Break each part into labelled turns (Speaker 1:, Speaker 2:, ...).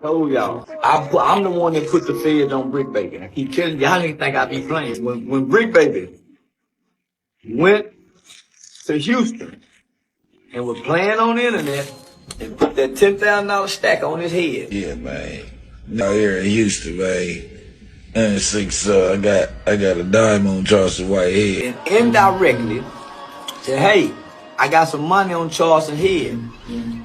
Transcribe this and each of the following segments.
Speaker 1: told y'all, I'm the one that put the feds on Bricc Baby. I keep telling y'all didn't think I'd be playing. When Bricc Baby went to Houston and was playing on the internet and put that $10,000 stack on his head.
Speaker 2: Yeah, man. Out here in Houston, man. And six, I got a dime on Charleston White head.
Speaker 1: And indirectly said, hey, I got some money on Charleston head.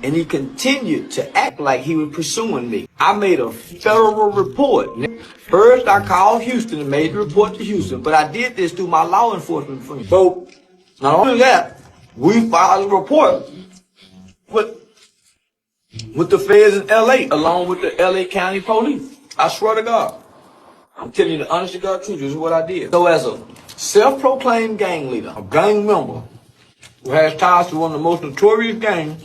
Speaker 1: And he continued to act like he was pursuing me. I made a federal report. First, I called Houston and made the report to Houston, but I did this through my law enforcement friends. So, not only that, we filed a report with the feds in LA, along with the LA County Police. I swear to God. I'm telling you the honest to God truth, this is what I did. So as a self-proclaimed gang leader, a gang member, who has ties to one of the most notorious gangs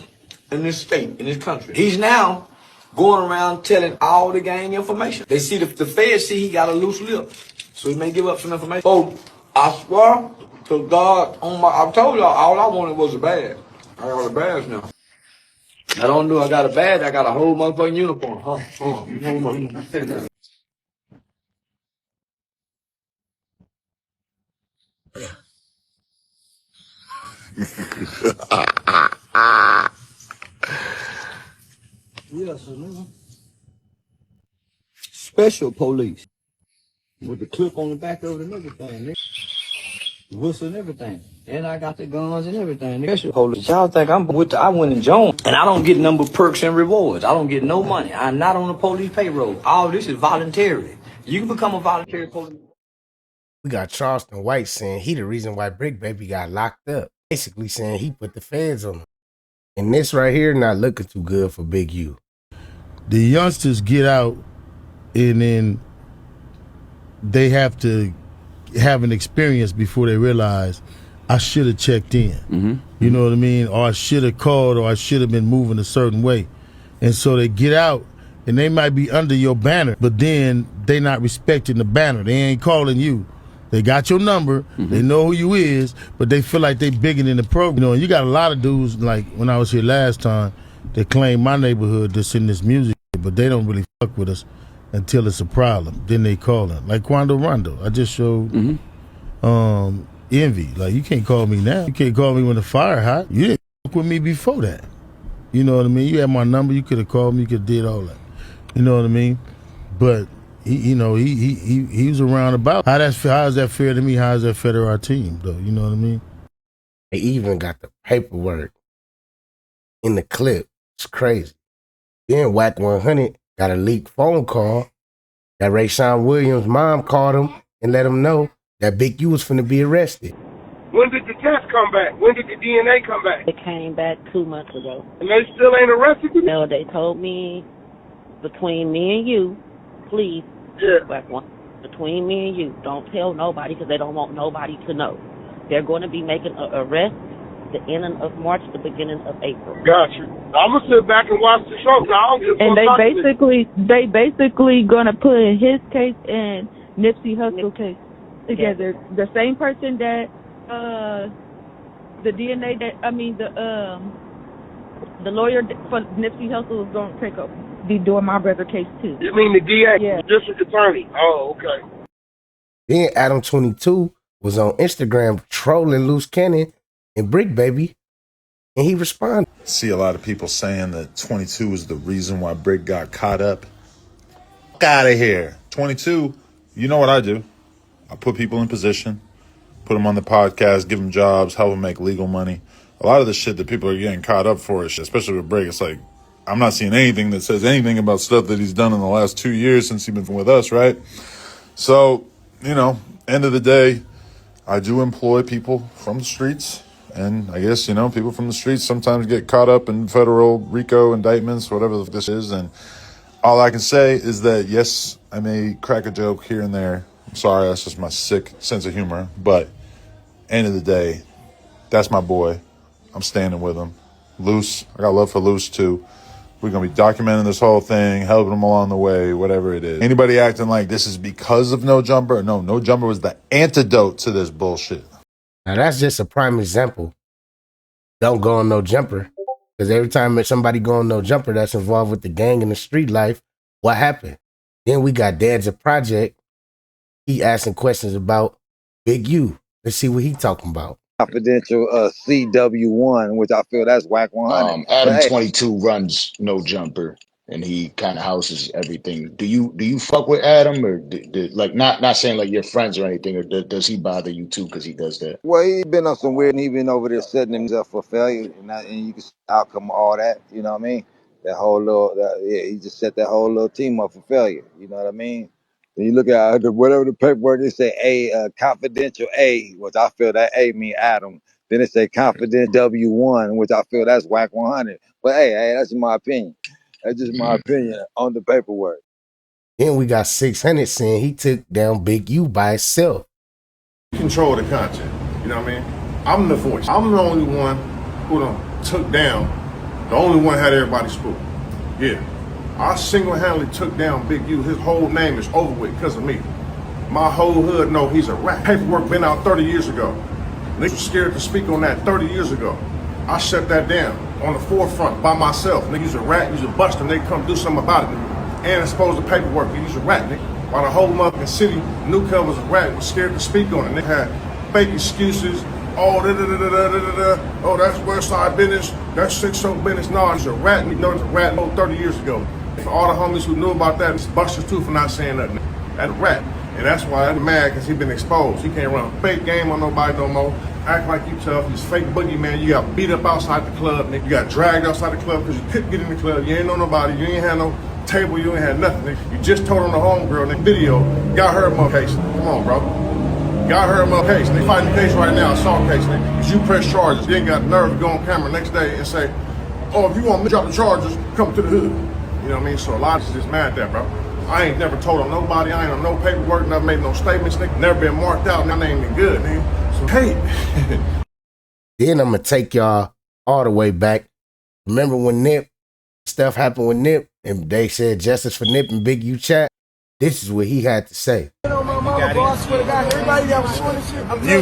Speaker 1: in this state, in this country, he's now going around telling all the gang information. They see the feds see he got a loose lip, so he may give up some information. So I swear to God, I told y'all all I wanted was a badge. I got a badge now. I don't know I got a badge, I got a whole motherfucking uniform. Yes, nigga. Special police. With the clip on the back of it and everything, nigga. Whistle and everything. And I got the guns and everything, nigga. Special police. Y'all think I went and joined. And I don't get number perks and rewards. I don't get no money. I'm not on the police payroll. All this is voluntary. You can become a voluntary police.
Speaker 3: We got Charleston White saying he the reason why Bricc Baby got locked up. Basically saying he put the feds on him. And this right here not looking too good for Big U.
Speaker 4: The youngsters get out and then they have to have an experience before they realize I should have checked in. Mm-hmm. You know what I mean? Or I should have called, or I should have been moving a certain way. And so they get out and they might be under your banner, but then they not respecting the banner. They ain't calling you. They got your number, mm-hmm. They know who you is, but they feel like they bigger than the program. You know, and you got a lot of dudes, like when I was here last time, that claim my neighborhood that's in this music, but they don't really fuck with us until it's a problem. Then they call them. Like Quando Rondo. I just showed Envy. Like, you can't call me now. You can't call me when the fire hot. You didn't fuck with me before that. You know what I mean? You had my number, you could have called me, you could have did all that. You know what I mean? But he was around about. How is that fair to me? How is that fair to our team, though? You know what I mean?
Speaker 3: They even got the paperwork in the clip. It's crazy. Then Whack 100 got a leaked phone call that Rayshawn Williams' mom called him and let him know that Big U was finna be arrested.
Speaker 5: When did the test come back? When did the DNA come back?
Speaker 6: It came back 2 months ago.
Speaker 5: And they still ain't arrested you?
Speaker 6: No, they told me between me and you, please, Whack 1, between me and you, don't tell nobody because they don't want nobody to know. They're going to be making an arrest the ending of March, the beginning of April.
Speaker 5: Gotcha. I'm gonna sit back and watch the show. I don't give a
Speaker 7: and they basically gonna put his case and Nipsey Hussle case together. Yeah. The same person that the DNA that the lawyer for Nipsey Hussle is gonna be doing my brother case too.
Speaker 5: You mean the DA?
Speaker 7: Yeah.
Speaker 5: District Attorney. Oh, okay.
Speaker 3: Then Adam 22 was on Instagram trolling Loose Cannon and Bricc Baby, and he responded.
Speaker 8: See a lot of people saying that 22 was the reason why Bricc got caught up. Fuck out of here. 22, you know what I do. I put people in position, put them on the podcast, give them jobs, help them make legal money. A lot of the shit that people are getting caught up for, especially with Bricc, it's like, I'm not seeing anything that says anything about stuff that he's done in the last 2 years since he's been with us, right? So, you know, end of the day, I do employ people from the streets. And I guess, you know, people from the streets sometimes get caught up in federal RICO indictments, whatever this is. And all I can say is that, yes, I may crack a joke here and there. I'm sorry, that's just my sick sense of humor. But end of the day, that's my boy. I'm standing with him. LUCE, I got love for LUCE too. We're going to be documenting this whole thing, helping him along the way, whatever it is. Anybody acting like this is because of No Jumper? No, No Jumper was the antidote to this bullshit.
Speaker 3: Now, that's just a prime example. Don't go on No Jumper. Because every time somebody go on No Jumper that's involved with the gang and the street life, What happened? Then we got Dad's a Project. He asking questions about Big U. Let's see what he talking about.
Speaker 9: Confidential CW1, which I feel that's whack 100.
Speaker 10: Adam
Speaker 9: But hey,
Speaker 10: 22 runs No Jumper, and he kind of houses everything. Do you fuck with Adam, or like not saying like you're friends or anything, or does he bother you too because he does that?
Speaker 9: well, he been on some weird, and he been over there setting himself for failure, and you can see the outcome of all that. You know what I mean? That whole little, yeah, he just set that whole little team up for failure. You know what I mean? When you look at whatever the paperwork, they say confidential A, which I feel that A mean Adam. Then it say confidential W1, which I feel that's whack 100. But hey, that's my opinion. That's just my opinion on the paperwork.
Speaker 3: Then we got 600 saying he took down Big U by himself.
Speaker 11: Control the content, you know what I mean? I'm the voice. I'm the only one who done took down, the only one had everybody spook. Yeah, I single-handedly took down Big U. His whole name is over with because of me. My whole hood know he's a rat. Paperwork been out 30 years ago. Niggas were scared to speak on that 30 years ago. I shut that down on the forefront by myself. Niggas a rat, you's a buster, and they come do something about it. And exposed the paperwork, niggas a rat, nigga. While the whole motherfucking city knew Cub was a rat, was scared to speak on it. They had fake excuses. Oh, oh, that's Westside business. That's 6-0 business. No, he's a rat. You know, it's a rat 30 years ago. For all the homies who knew about that, it's busters too for not saying nothing. That a rat. And that's why I'm mad, because he been exposed. He can't run a fake game on nobody no more. Act like you tough. He's fake boogeyman. You got beat up outside the club, nigga. You got dragged outside the club because you couldn't get in the club. You ain't know nobody. You ain't had no table, you ain't had nothing. Nigga. You just told on the homegirl in the video, got her a mother case. Come on, bro. Got her a mother case. They fighting the case right now, assault case, nigga. Because you press charges. You ain't got the nerve to go on camera next day and say, oh, if you want me to drop the charges, come to the hood. You know what I mean? So a lot of us just mad at that, bro. I ain't never told on nobody. I ain't on no paperwork, never made no statements, nigga. Never been marked out, and that ain't been good, nigga. So, hey.
Speaker 3: Then I'm going to take y'all all the way back. Remember when Nip, stuff happened with Nip, and they said justice for Nip and Big U chat? This is what he had to say.
Speaker 12: You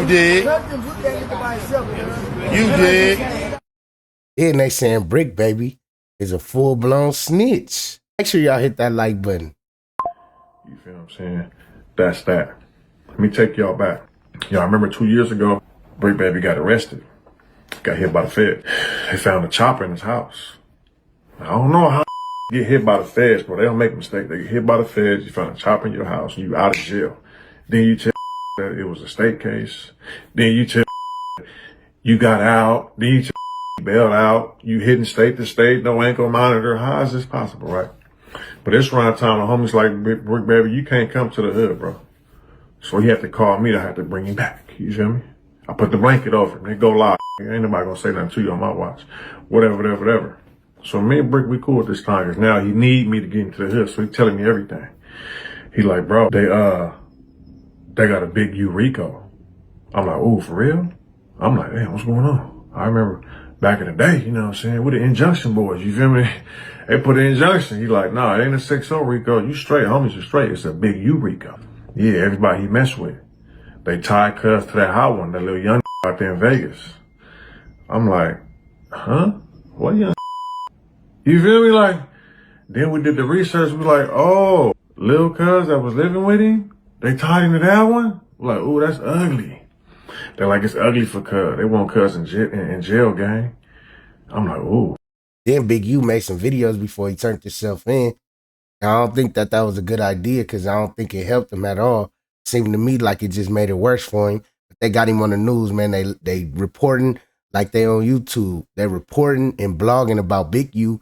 Speaker 4: did. You did.
Speaker 3: Then they saying Bricc, baby, is a full-blown snitch. Make sure y'all hit that like button.
Speaker 11: You feel what I'm saying? That's that. Let me take y'all back. Y'all remember 2 years ago, Bricc baby got arrested. Got hit by the Fed. They found a chopper in his house. I don't know how you get hit by the feds, bro. They don't make mistakes. They get hit by the feds. You found a chopper in your house and you out of jail. Then you tell that it was a state case. Then you tell you got out. Then you tell you bailed out. You hitting state to state. No ankle monitor. How is this possible, right? But it's around time the homies like, Bricc baby, you can't come to the hood, bro. So he had to call me to have to bring him back. You feel me? I put the blanket over him. They go live. Ain't nobody gonna say nothing to you on my watch. Whatever. So me and Bricc, we cool at this time, because now he need me to get into the hood, so he telling me everything. He like, bro, they got a big RICO. I'm like, ooh, for real? I'm like, damn, what's going on? I remember back in the day, you know what I'm saying, with the injunction boys, you feel me? They put an injunction. He like, nah, it ain't a 6-0 RICO. You straight, homies are straight. It's a big RICO. Yeah, everybody he messed with. They tied Cuz to that hot one, that little young out there in Vegas. I'm like, huh? What young? You feel me? Like, then we did the research. We like, oh, Lil Cuz that was living with him, they tied him to that one? We're like, ooh, that's ugly. They're like, it's ugly for Cuz. They want Cuz in jail, gang. I'm like, ooh.
Speaker 3: Then Big U made some videos before he turned himself in. I don't think that was a good idea, because I don't think it helped him at all. Seemed to me like it just made it worse for him. But they got him on the news, man. They reporting like they on YouTube. They're reporting and blogging about Big U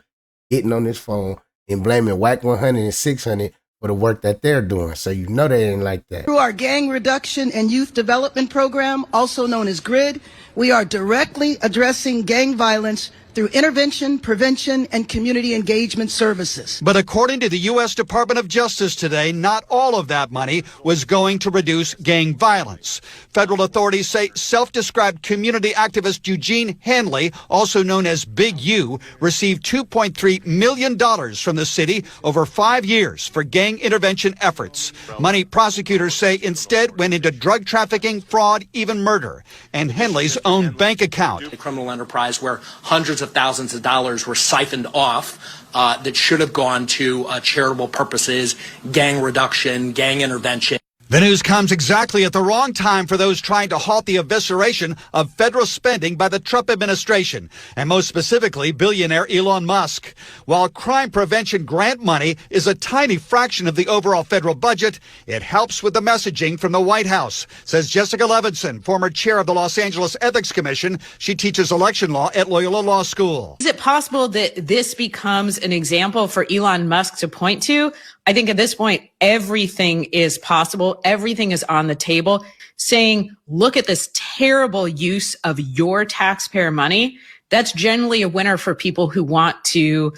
Speaker 3: getting on his phone and blaming Whack 100 and 600 for the work that they're doing. So you know they ain't like that.
Speaker 12: Through our Gang Reduction and Youth Development Program, also known as GRID, we are directly addressing gang violence through intervention, prevention, and community engagement services.
Speaker 13: But according to the U.S. Department of Justice today, not all of that money was going to reduce gang violence. Federal authorities say self-described community activist Eugene Hanley, also known as Big U, received $2.3 million from the city over 5 years for gang intervention efforts. Money prosecutors say instead went into drug trafficking, fraud, even murder, and Henley's own bank account.
Speaker 14: A criminal enterprise where hundreds of of thousands of dollars were siphoned off that should have gone to charitable purposes, gang reduction, gang intervention.
Speaker 13: The news comes exactly at the wrong time for those trying to halt the evisceration of federal spending by the Trump administration, and most specifically, billionaire Elon Musk. While crime prevention grant money is a tiny fraction of the overall federal budget, it helps with the messaging from the White House, says Jessica Levinson, former chair of the Los Angeles Ethics Commission. She teaches election law at Loyola Law School.
Speaker 15: Is it possible that this becomes an example for Elon Musk to point to? I think at this point, everything is possible. Everything is on the table, saying, look at this terrible use of your taxpayer money. That's generally a winner for people who want to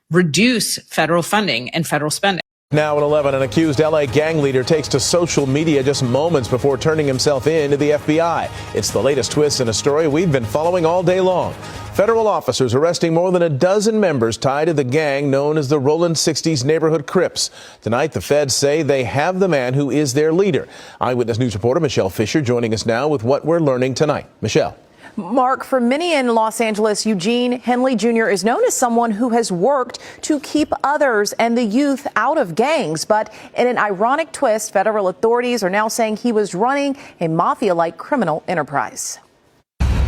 Speaker 15: reduce federal funding and federal spending.
Speaker 16: Now at 11, an accused L.A. gang leader takes to social media just moments before turning himself in to the FBI. It's the latest twist in a story we've been following all day long. Federal officers arresting more than a dozen members tied to the gang known as the Rollin 60s neighborhood Crips. Tonight, the feds say they have the man who is their leader. Eyewitness News reporter Michelle Fisher joining us now with what we're learning tonight. Michelle.
Speaker 17: Mark, for many in Los Angeles, Eugene Henley Jr. is known as someone who has worked to keep others and the youth out of gangs. But in an ironic twist, federal authorities are now saying he was running a mafia-like criminal enterprise.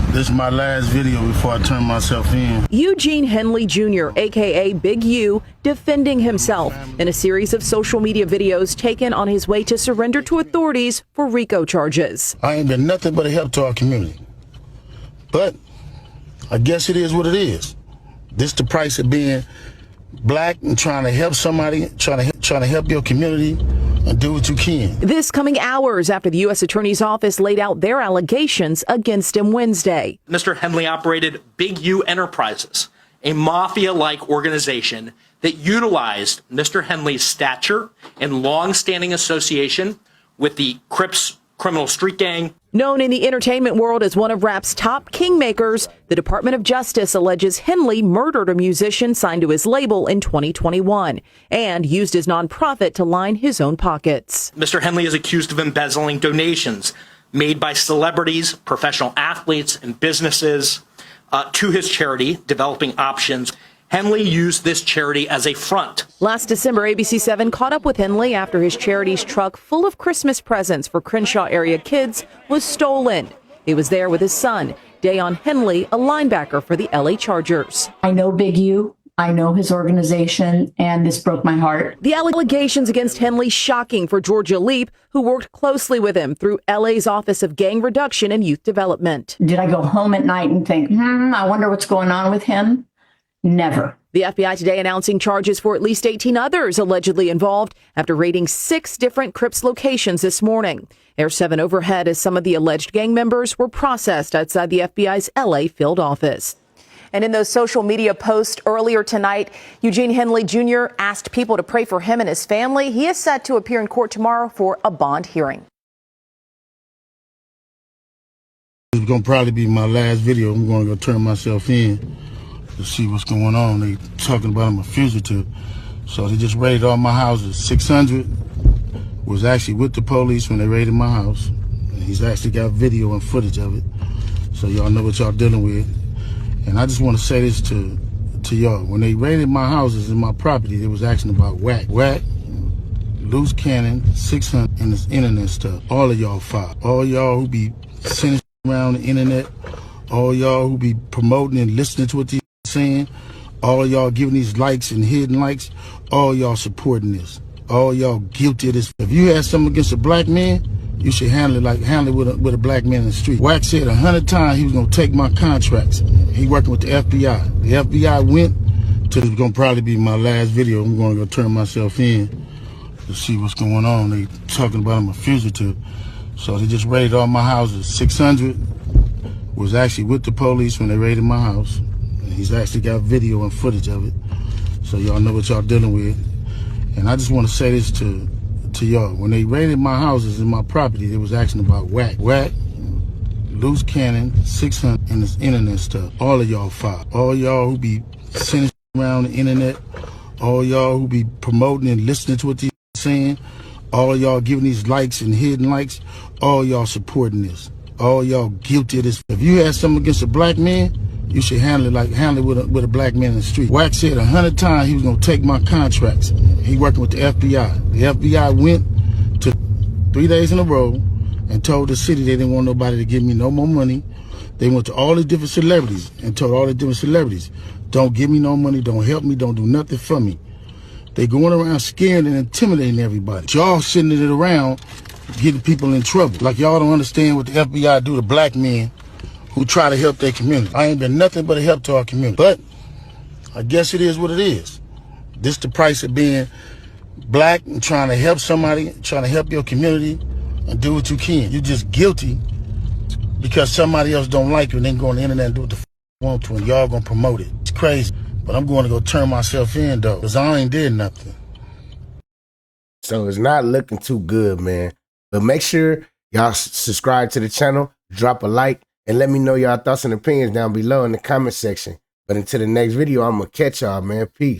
Speaker 4: This is my last video before I turn myself in.
Speaker 17: Eugene Henley Jr., a.k.a. Big U, defending himself in a series of social media videos taken on his way to surrender to authorities for RICO charges.
Speaker 4: I ain't been nothing but a help to our community. But I guess it is what it is. This the price of being black and trying to help somebody, trying to help your community and do what you can.
Speaker 17: This coming hours after the U.S. Attorney's Office laid out their allegations against him Wednesday.
Speaker 14: Mr. Henley operated Big U Enterprises, a mafia-like organization that utilized Mr. Henley's stature and long-standing association with the CRIPS criminal street gang.
Speaker 17: Known in the entertainment world as one of rap's top kingmakers, the Department of Justice alleges Henley murdered a musician signed to his label in 2021 and used his nonprofit to line his own pockets.
Speaker 14: Mr. Henley is accused of embezzling donations made by celebrities, professional athletes, and businesses to his charity, Developing Options. Henley used this charity as a front.
Speaker 17: Last December, ABC 7 caught up with Henley after his charity's truck full of Christmas presents for Crenshaw area kids was stolen. He was there with his son, Dayon Henley, a linebacker for the LA Chargers.
Speaker 18: I know Big U. I know his organization, and this broke my heart.
Speaker 17: The allegations against Henley shocking for Georgia Leap, who worked closely with him through LA's Office of Gang Reduction and Youth Development.
Speaker 18: Did I go home at night and think, I wonder what's going on with him? Never.
Speaker 17: The FBI today announcing charges for at least 18 others allegedly involved after raiding 6 different CRIPS locations this morning. Air 7 overhead as some of the alleged gang members were processed outside the FBI's LA field office. And in those social media posts earlier tonight, Eugene Henley Jr. asked people to pray for him and his family. He is set to appear in court tomorrow for a bond hearing.
Speaker 4: It's going to probably be my last video. I'm going to go turn myself in to see what's going on. They talking about I'm a fugitive. So they just raided all my houses. 600 was actually with the police when they raided my house. And he's actually got video and footage of it. So y'all know what y'all dealing with. And I just want to say this to y'all. When they raided my houses and my property, they was asking about whack, loose cannon, 600, and this internet stuff. All of y'all filed. All y'all who be sending around the internet, all y'all who be promoting and listening to what these saying, all y'all giving these likes and hidden likes, all y'all supporting this. All y'all guilty of this. If you had something against a black man, you should handle it with a black man in the street. Wack said 100 times he was gonna take my contracts. He working with the FBI. The FBI went to, it's gonna probably be my last video. I'm gonna go turn myself in to see what's going on. They talking about I'm a fugitive. So they just raided all my houses. 600 was actually with the police when they raided my house. And he's actually got video and footage of it. So y'all know what y'all dealing with. And I just want to say this to y'all. When they raided my houses and my property, they was asking about whack, loose cannon, 600, and this internet stuff. All of y'all filed. All y'all who be sending around the internet, all y'all who be promoting and listening to what these saying, all y'all giving these likes and hidden likes, all y'all supporting this. All y'all guilty of this. If you had something against a black man, You should handle it with a black man in the street. Wack said 100 times he was gonna take my contracts. He working with the FBI. The FBI went to 3 days in a row and told the city they didn't want nobody to give me no more money. They went to all the different celebrities and told all the different celebrities, don't give me no money, don't help me, don't do nothing for me. They going around scaring and intimidating everybody. Y'all sitting it around getting people in trouble. Like y'all don't understand what the FBI do to black men who try to help their community. I ain't been nothing but a help to our community. But I guess it is what it is. This the price of being black and trying to help somebody, trying to help your community and do what you can. You're just guilty because somebody else don't like you and then go on the internet and do what the f want to and y'all gonna promote it. It's crazy. But I'm going to go turn myself in though, because I ain't did nothing.
Speaker 3: So it's not looking too good, man. But make sure y'all subscribe to the channel, drop a like, and let me know y'all thoughts and opinions down below in the comment section. But until the next video, I'm going to catch y'all, man. Peace.